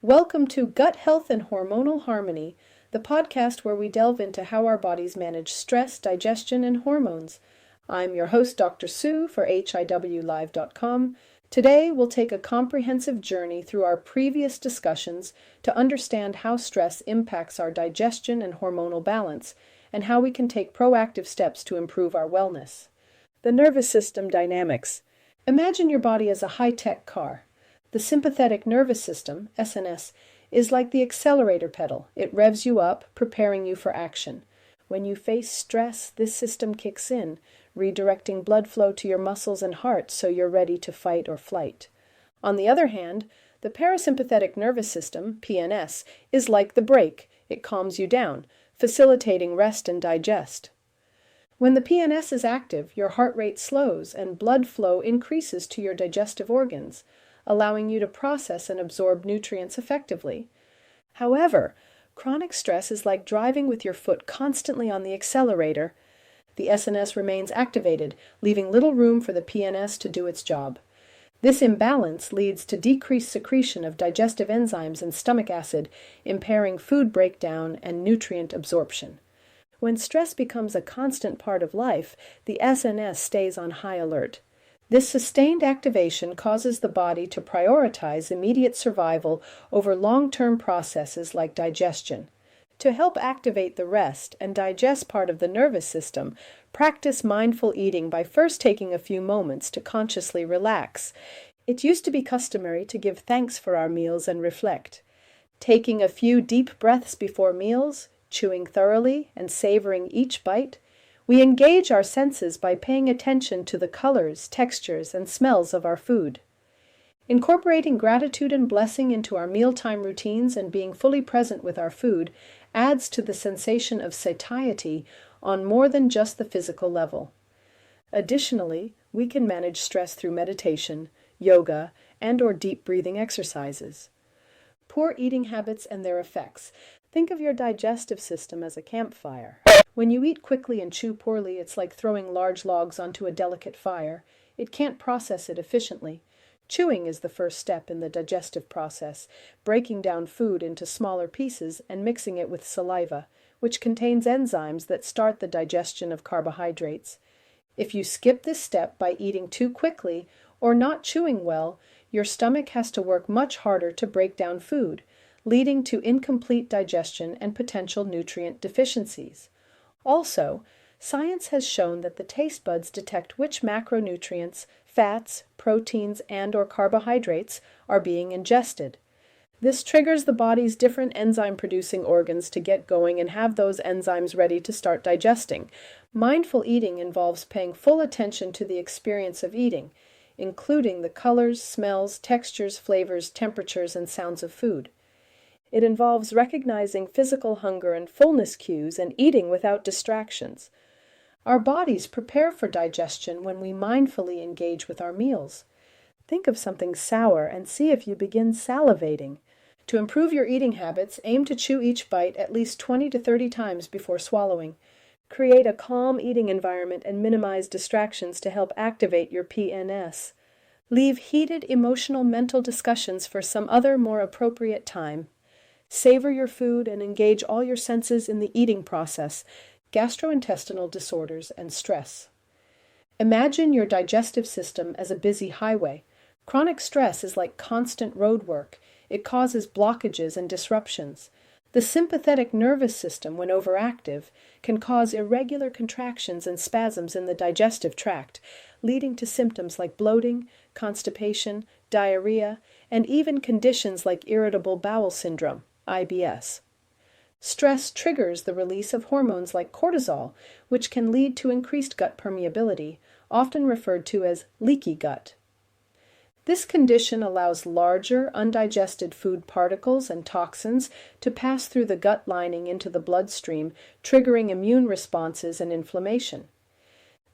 Welcome to Gut Health and Hormonal Harmony, the podcast where we delve into how our bodies manage stress, digestion, and hormones. I'm your host, Dr. Sue, for HIWLive.com. Today, we'll take a comprehensive journey through our previous discussions to understand how stress impacts our digestion and hormonal balance, and how we can take proactive steps to improve our wellness. The nervous system dynamics. Imagine your body as a high-tech car. The sympathetic nervous system, SNS, is like the accelerator pedal. It revs you up, preparing you for action. When you face stress, this system kicks in, redirecting blood flow to your muscles and heart so you're ready to fight or flight. On the other hand, the parasympathetic nervous system, PNS, is like the brake. It calms you down, facilitating rest and digest. When the PNS is active, your heart rate slows and blood flow increases to your digestive organs, allowing you to process and absorb nutrients effectively. However, chronic stress is like driving with your foot constantly on the accelerator. The SNS remains activated, leaving little room for the PNS to do its job. This imbalance leads to decreased secretion of digestive enzymes and stomach acid, impairing food breakdown and nutrient absorption. When stress becomes a constant part of life, the SNS stays on high alert. This sustained activation causes the body to prioritize immediate survival over long-term processes like digestion. To help activate the rest and digest part of the nervous system, practice mindful eating by first taking a few moments to consciously relax. It used to be customary to give thanks for our meals and reflect. Taking a few deep breaths before meals, chewing thoroughly, and savoring each bite, we engage our senses by paying attention to the colors, textures, and smells of our food. Incorporating gratitude and blessing into our mealtime routines and being fully present with our food adds to the sensation of satiety on more than just the physical level. Additionally, we can manage stress through meditation, yoga, and/or deep breathing exercises. Poor eating habits and their effects. Think of your digestive system as a campfire. When you eat quickly and chew poorly, it's like throwing large logs onto a delicate fire. It can't process it efficiently. Chewing is the first step in the digestive process, breaking down food into smaller pieces and mixing it with saliva, which contains enzymes that start the digestion of carbohydrates. If you skip this step by eating too quickly or not chewing well, your stomach has to work much harder to break down food, leading to incomplete digestion and potential nutrient deficiencies. Also, science has shown that the taste buds detect which macronutrients, fats, proteins, and/or carbohydrates are being ingested. This triggers the body's different enzyme-producing organs to get going and have those enzymes ready to start digesting. Mindful eating involves paying full attention to the experience of eating, including the colors, smells, textures, flavors, temperatures, and sounds of food. It involves recognizing physical hunger and fullness cues and eating without distractions. Our bodies prepare for digestion when we mindfully engage with our meals. Think of something sour and see if you begin salivating. To improve your eating habits, aim to chew each bite at least 20 to 30 times before swallowing. Create a calm eating environment and minimize distractions to help activate your PNS. Leave heated emotional mental discussions for some other more appropriate time. Savor your food and engage all your senses in the eating process, gastrointestinal disorders, and stress. Imagine your digestive system as a busy highway. Chronic stress is like constant road work. It causes blockages and disruptions. The sympathetic nervous system, when overactive, can cause irregular contractions and spasms in the digestive tract, leading to symptoms like bloating, constipation, diarrhea, and even conditions like irritable bowel syndrome, IBS. Stress triggers the release of hormones like cortisol, which can lead to increased gut permeability, often referred to as leaky gut. This condition allows larger, undigested food particles and toxins to pass through the gut lining into the bloodstream, triggering immune responses and inflammation.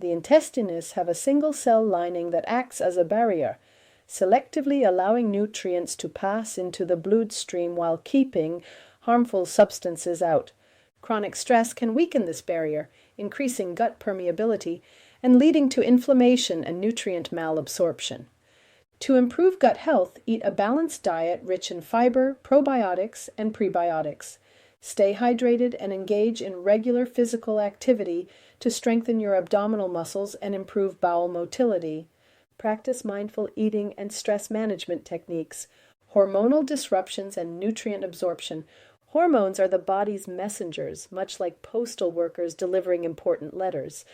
The intestines have a single-cell lining that acts as a barrier, selectively allowing nutrients to pass into the bloodstream while keeping harmful substances out. Chronic stress can weaken this barrier, increasing gut permeability and leading to inflammation and nutrient malabsorption. To improve gut health, eat a balanced diet rich in fiber, probiotics, and prebiotics. Stay hydrated and engage in regular physical activity to strengthen your abdominal muscles and improve bowel motility. Practice mindful eating and stress management techniques. Hormonal disruptions and nutrient absorption. Hormones are the body's messengers, much like postal workers delivering important letters.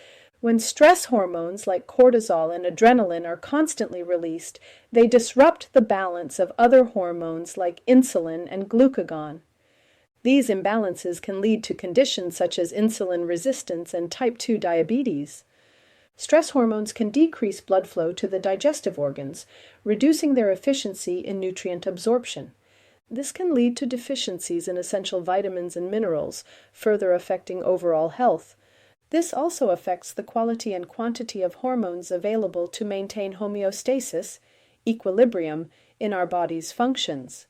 When stress hormones like cortisol and adrenaline are constantly released, they disrupt the balance of other hormones like insulin and glucagon. These imbalances can lead to conditions such as insulin resistance and type 2 diabetes. Stress hormones can decrease blood flow to the digestive organs, reducing their efficiency in nutrient absorption. This can lead to deficiencies in essential vitamins and minerals, further affecting overall health. This also affects the quality and quantity of hormones available to maintain homeostasis, equilibrium, in our body's functions.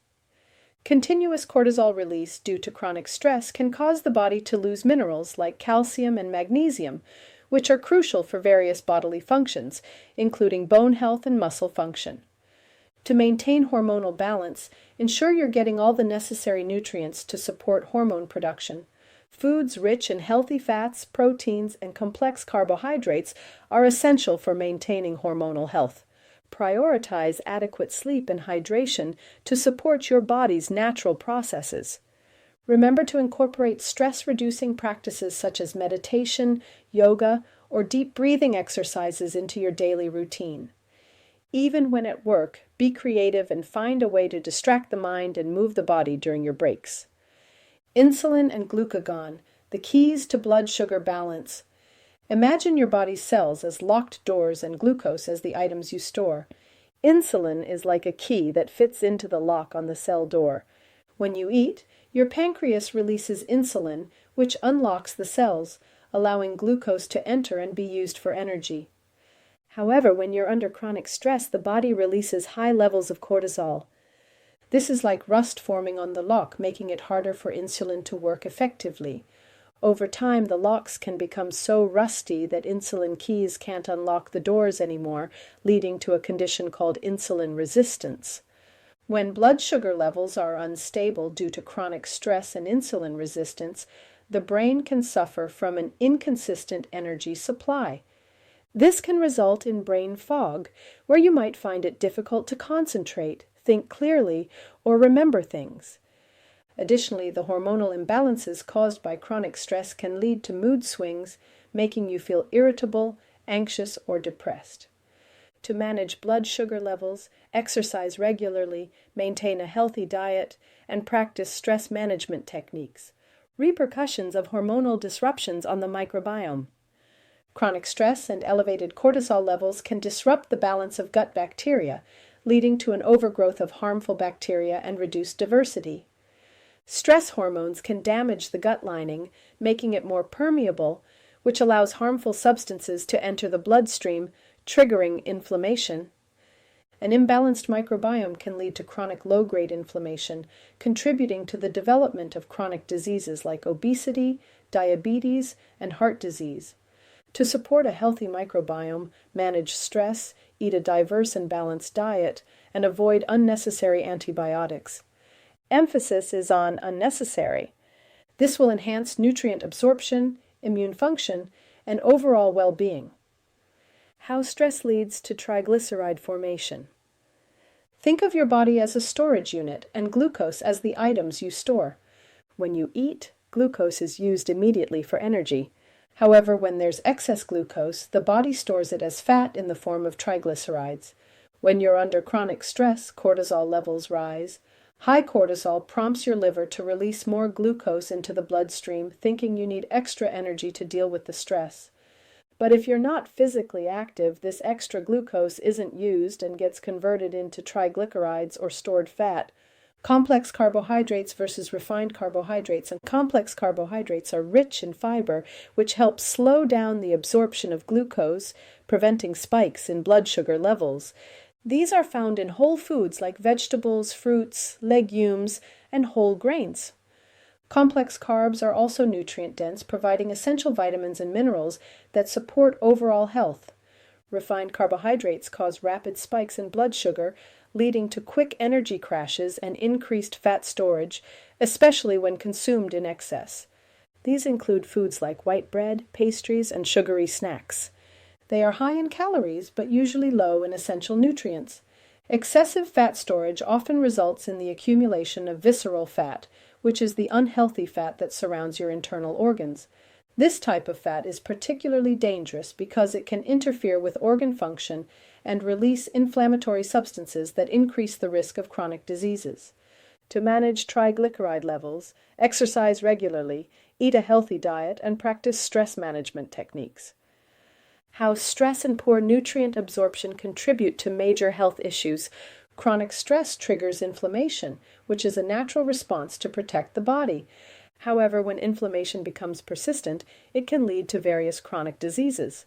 Continuous cortisol release due to chronic stress can cause the body to lose minerals like calcium and magnesium, which are crucial for various bodily functions, including bone health and muscle function. To maintain hormonal balance, ensure you're getting all the necessary nutrients to support hormone production. Foods rich in healthy fats, proteins, and complex carbohydrates are essential for maintaining hormonal health. Prioritize adequate sleep and hydration to support your body's natural processes. Remember to incorporate stress-reducing practices such as meditation, yoga, or deep breathing exercises into your daily routine. Even when at work, be creative and find a way to distract the mind and move the body during your breaks. Insulin and glucagon, the keys to blood sugar balance. Imagine your body's cells as locked doors and glucose as the items you store. Insulin is like a key that fits into the lock on the cell door. When you eat, your pancreas releases insulin, which unlocks the cells, allowing glucose to enter and be used for energy. However, when you're under chronic stress, the body releases high levels of cortisol. This is like rust forming on the lock, making it harder for insulin to work effectively. Over time, the locks can become so rusty that insulin keys can't unlock the doors anymore, leading to a condition called insulin resistance. When blood sugar levels are unstable due to chronic stress and insulin resistance, the brain can suffer from an inconsistent energy supply. This can result in brain fog, where you might find it difficult to concentrate, think clearly, or remember things. Additionally, the hormonal imbalances caused by chronic stress can lead to mood swings, making you feel irritable, anxious, or depressed. To manage blood sugar levels, exercise regularly, maintain a healthy diet, and practice stress management techniques. Repercussions of hormonal disruptions on the microbiome. Chronic stress and elevated cortisol levels can disrupt the balance of gut bacteria, leading to an overgrowth of harmful bacteria and reduced diversity. Stress hormones can damage the gut lining, making it more permeable, which allows harmful substances to enter the bloodstream, triggering inflammation. An imbalanced microbiome can lead to chronic low-grade inflammation, contributing to the development of chronic diseases like obesity, diabetes, and heart disease. To support a healthy microbiome, manage stress, eat a diverse and balanced diet, and avoid unnecessary antibiotics. Emphasis is on unnecessary. This will enhance nutrient absorption, immune function, and overall well-being. How stress leads to triglyceride formation. Think of your body as a storage unit and glucose as the items you store. When you eat, glucose is used immediately for energy. However, when there's excess glucose, the body stores it as fat in the form of triglycerides. When you're under chronic stress, cortisol levels rise. High cortisol prompts your liver to release more glucose into the bloodstream, thinking you need extra energy to deal with the stress. But if you're not physically active, this extra glucose isn't used and gets converted into triglycerides or stored fat. Complex carbohydrates versus refined carbohydrates, and complex carbohydrates are rich in fiber, which helps slow down the absorption of glucose, preventing spikes in blood sugar levels. These are found in whole foods like vegetables, fruits, legumes, and whole grains. Complex carbs are also nutrient-dense, providing essential vitamins and minerals that support overall health. Refined carbohydrates cause rapid spikes in blood sugar, leading to quick energy crashes and increased fat storage, especially when consumed in excess. These include foods like white bread, pastries, and sugary snacks. They are high in calories, but usually low in essential nutrients. Excessive fat storage often results in the accumulation of visceral fat, which is the unhealthy fat that surrounds your internal organs. This type of fat is particularly dangerous because it can interfere with organ function and release inflammatory substances that increase the risk of chronic diseases. To manage triglyceride levels, exercise regularly, eat a healthy diet, and practice stress management techniques. How stress and poor nutrient absorption contribute to major health issues. Chronic stress triggers inflammation, which is a natural response to protect the body. However, when inflammation becomes persistent, it can lead to various chronic diseases.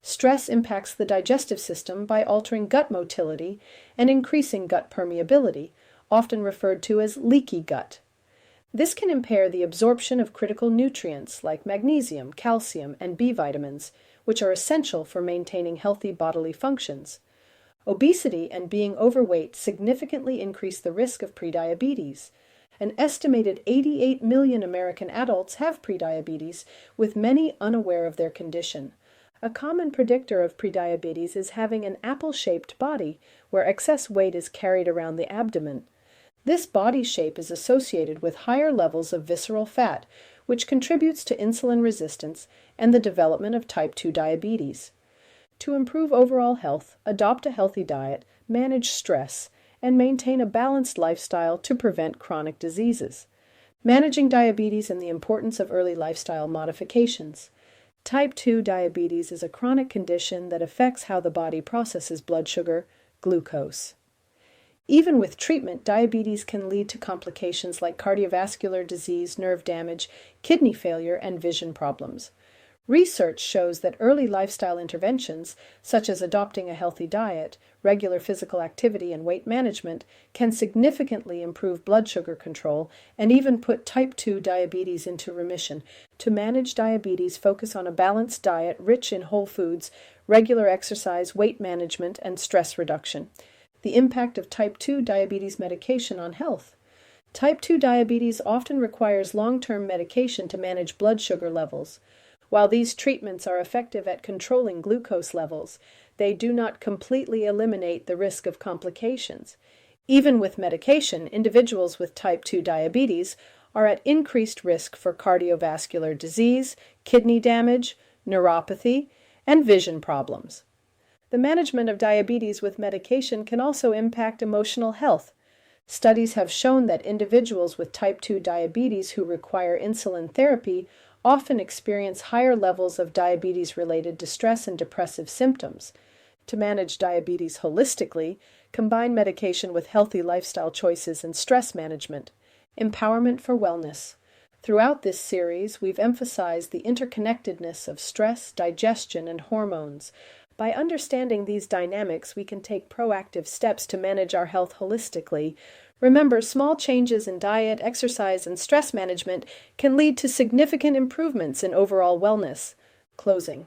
Stress impacts the digestive system by altering gut motility and increasing gut permeability, often referred to as leaky gut. This can impair the absorption of critical nutrients like magnesium, calcium, and B vitamins, which are essential for maintaining healthy bodily functions. Obesity and being overweight significantly increase the risk of prediabetes. An estimated 88 million American adults have prediabetes, with many unaware of their condition. A common predictor of prediabetes is having an apple-shaped body, where excess weight is carried around the abdomen. This body shape is associated with higher levels of visceral fat, which contributes to insulin resistance and the development of type 2 diabetes. To improve overall health, adopt a healthy diet, manage stress, and maintain a balanced lifestyle to prevent chronic diseases. Managing diabetes and the importance of early lifestyle modifications. Type 2 diabetes is a chronic condition that affects how the body processes blood sugar, glucose. Even with treatment, diabetes can lead to complications like cardiovascular disease, nerve damage, kidney failure, and vision problems. Research shows that early lifestyle interventions, such as adopting a healthy diet, regular physical activity, and weight management, can significantly improve blood sugar control and even put type 2 diabetes into remission. To manage diabetes, focus on a balanced diet rich in whole foods, regular exercise, weight management, and stress reduction. The impact of type 2 diabetes medication on health. Type 2 diabetes often requires long-term medication to manage blood sugar levels. While these treatments are effective at controlling glucose levels, they do not completely eliminate the risk of complications. Even with medication, individuals with type 2 diabetes are at increased risk for cardiovascular disease, kidney damage, neuropathy, and vision problems. The management of diabetes with medication can also impact emotional health. Studies have shown that individuals with type 2 diabetes who require insulin therapy often experience higher levels of diabetes-related distress and depressive symptoms. To manage diabetes holistically, combine medication with healthy lifestyle choices and stress management. Empowerment for wellness. Throughout this series, we've emphasized the interconnectedness of stress, digestion, and hormones. By understanding these dynamics, we can take proactive steps to manage our health holistically. Remember, small changes in diet, exercise, and stress management can lead to significant improvements in overall wellness. Closing.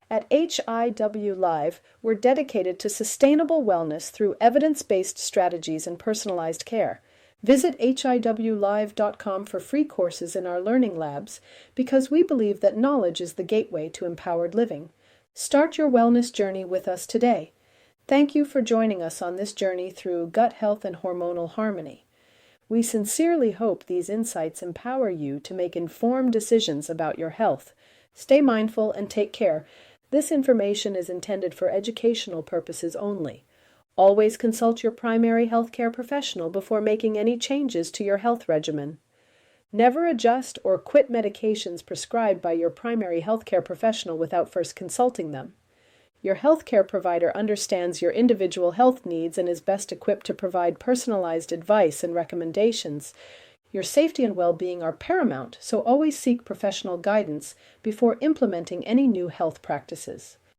At HIW Live, we're dedicated to sustainable wellness through evidence-based strategies and personalized care. Visit hiwlive.com for free courses in our learning labs because we believe that knowledge is the gateway to empowered living. Start your wellness journey with us today. Thank you for joining us on this journey through gut health and hormonal harmony. We sincerely hope these insights empower you to make informed decisions about your health. Stay mindful and take care. This information is intended for educational purposes only. Always consult your primary healthcare professional before making any changes to your health regimen. Never adjust or quit medications prescribed by your primary healthcare professional without first consulting them. Your healthcare provider understands your individual health needs and is best equipped to provide personalized advice and recommendations. Your safety and well-being are paramount, so always seek professional guidance before implementing any new health practices.